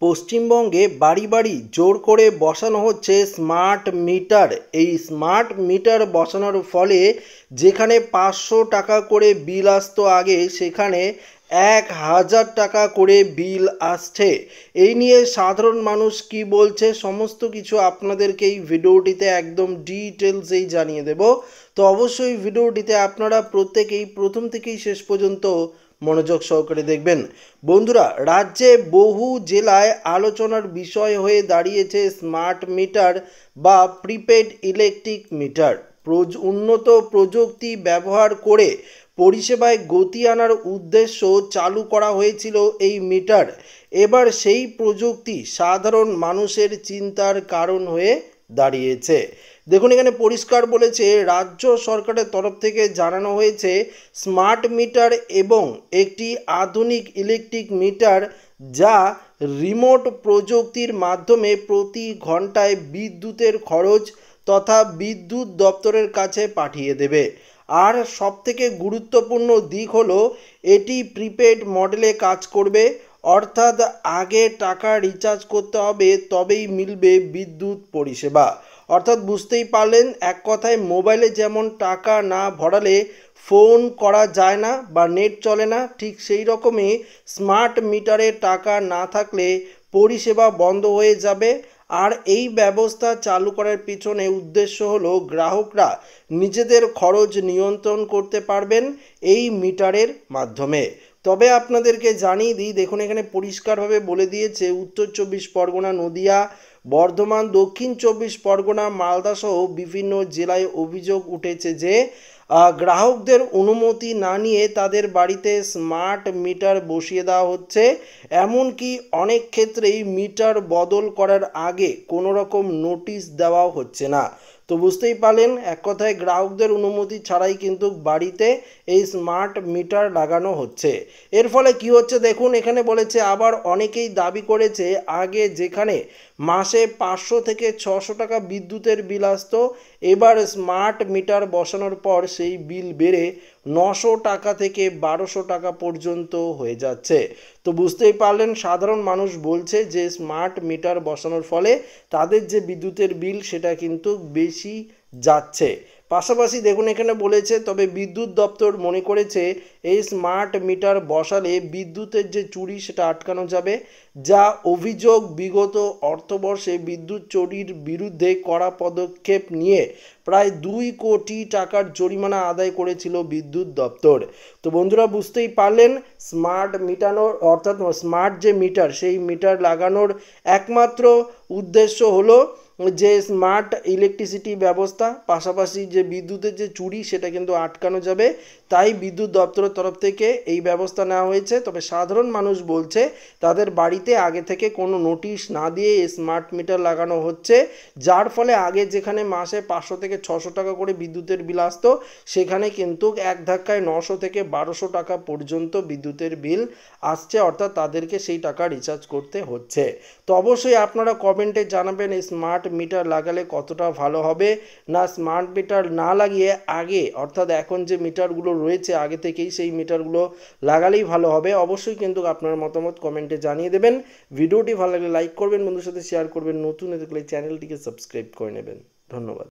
পশ্চিমবঙ্গে বাড়ি বাড়ি জোর করে বসানো হচ্ছে স্মার্ট মিটার। এই স্মার্ট মিটার বসানোর ফলে যেখানে 500 টাকা করে বিল আসতো আগে, সেখানে 1000 টাকা করে বিল আসছে। এই নিয়ে সাধারণ মানুষ কি বলছে সমস্ত কিছু আপনাদেরকে এই ভিডিওটিতে একদম ডিটেলসেই জানিয়ে দেব। তো অবশ্যই ভিডিওটিতে আপনারা প্রত্যেকেই প্রথম থেকেই শেষ পর্যন্ত মনোযোগ সহকারে দেখবেন। বন্ধুরা, রাজ্যে বহু জেলায় আলোচনার বিষয় হয়ে দাঁড়িয়েছে স্মার্ট মিটার বা প্রিপেড ইলেকট্রিক মিটার। উন্নত প্রযুক্তি ব্যবহার করে পরিষেবায় গতি আনার উদ্দেশ্য চালু করা হয়েছিল এই মিটার। এবার সেই প্রযুক্তি সাধারণ মানুষের চিন্তার কারণ হয়ে দাঁড়িয়েছে। দেখুন, এখানে পরিষ্কার বলেছে, রাজ্য সরকারের তরফ থেকে জানানো হয়েছে স্মার্ট মিটার এবং একটি আধুনিক ইলেকট্রিক মিটার যা রিমোট প্রযুক্তির মাধ্যমে প্রতি ঘন্টায় বিদ্যুতের খরচ তথা বিদ্যুৎ দপ্তরের কাছে পাঠিয়ে দেবে। আর সবথেকে গুরুত্বপূর্ণ দিক হলো এটি প্রিপেড মডেলে কাজ করবে, অর্থাৎ আগে টাকা রিচার্জ করতে হবে তবেই মিলবে বিদ্যুৎ পরিষেবা। অর্থাৎ বুঝতেই পারলেন, এক কথায় মোবাইলে যেমন টাকা না ভরালে ফোন করা যায় না বা নেট চলে না, ঠিক সেই রকমই স্মার্ট মিটারে টাকা না থাকলে পরিষেবা বন্ধ হয়ে যাবে। আর এই ব্যবস্থা চালু করার পিছনে উদ্দেশ্য হলো গ্রাহকরা নিজেদের খরচ নিয়ন্ত্রণ করতে পারবেন এই মিটারের মাধ্যমে। তবে আপনাদেরকে জানিয়ে দিই, দেখুন এখানে পরিষ্কারভাবে বলে দিয়েছে উত্তর 24 পরগনা, নদিয়া, বর্ধমান, দক্ষিণ 24 পরগনা, মালদা সহ বিভিন্ন জেলায় অভিযোগ উঠেছে যে গ্রাহকদের অনুমতি না নিয়ে তাদের বাড়িতে স্মার্ট মিটার বসিয়ে দেওয়া হচ্ছে। এমনকি অনেক ক্ষেত্রেই মিটার বদল করার আগে কোনো রকম নোটিশ দেওয়াও হচ্ছে না। তো বুঝতেই পারলেন, এক কথায় গ্রাহকদের অনুমতি ছাড়াই কিন্তু বাড়িতে এই স্মার্ট মিটার লাগানো হচ্ছে। এর ফলে কি হচ্ছে দেখুন, এখানে বলেছে আবার অনেকেই দাবি করেছে আগে যেখানে মাসে 500 থেকে 600 টাকা বিদ্যুতের বিল আসতো, এবার স্মার্ট মিটার বসানোর পর সেই বিল বেড়ে 900 টাকা থেকে 1200 টাকা পর্যন্ত হয়ে যাচ্ছে। তো বুঝতেই পারলেন, সাধারণ মানুষ বলছে যে স্মার্ট মিটার বসানোর ফলে তাদের যে বিদ্যুতের বিল সেটা কিন্তু বেশি যাচ্ছে। পাশাপাশি দেখুন এখানে বলেছে, তবে বিদ্যুৎ দপ্তর মনে করেছে এই স্মার্ট মিটার বসালে বিদ্যুতের যে চুরি সেটা আটকানো যাবে, যা অভিযোগ বিগত অর্থবর্ষে বিদ্যুৎ চুরির বিরুদ্ধে কড়া পদক্ষেপ নিয়ে প্রায় 2 কোটি টাকার জরিমানা আদায় করেছিল বিদ্যুৎ দপ্তর। তো বন্ধুরা, বুঝতেই পারলেন, স্মার্ট মিটানোর অর্থাৎ স্মার্ট যে মিটার সেই মিটার লাগানোর একমাত্র উদ্দেশ্য হলো যে স্মার্ট ইলেকট্রিসিটি ব্যবস্থা, পাশাপাশি যে বিদ্যুতের যে চুরি সেটা কিন্তু আটকানো যাবে। তাই বিদ্যুৎ দপ্তরের তরফ থেকে এই ব্যবস্থা নেওয়া হয়েছে। তবে সাধারণ মানুষ বলছে তাদের বাড়িতে আগে থেকে কোনো নোটিশ না দিয়ে স্মার্ট মিটার লাগানো হচ্ছে, যার ফলে আগে যেখানে মাসে 500 থেকে 600 টাকা করে বিদ্যুতের বিল আসতো, সেখানে কিন্তু এক ধাক্কায় 900 থেকে 1200 টাকা পর্যন্ত বিদ্যুতের বিল আসছে, অর্থাৎ তাদেরকে সেই টাকা রিচার্জ করতে হচ্ছে। তো অবশ্যই আপনারা কমেন্টে জানাবেন এই স্মার্ট মিটার লাগালে কতটা ভালো হবে, না স্মার্ট মিটার না লাগিয়ে আগে অর্থাৎ এখন যে মিটারগুলো রয়েছে আগে থেকেই সেই মিটারগুলো লাগালেই ভালো হবে। অবশ্যই কিন্তু আপনার মতামত কমেন্টে জানিয়ে দেবেন। ভিডিওটি ভালো লাগলে লাইক করবেন, বন্ধুর সাথে শেয়ার করবেন, নতুন দেখলে চ্যানেলটিকে সাবস্ক্রাইব করে নেবেন। ধন্যবাদ।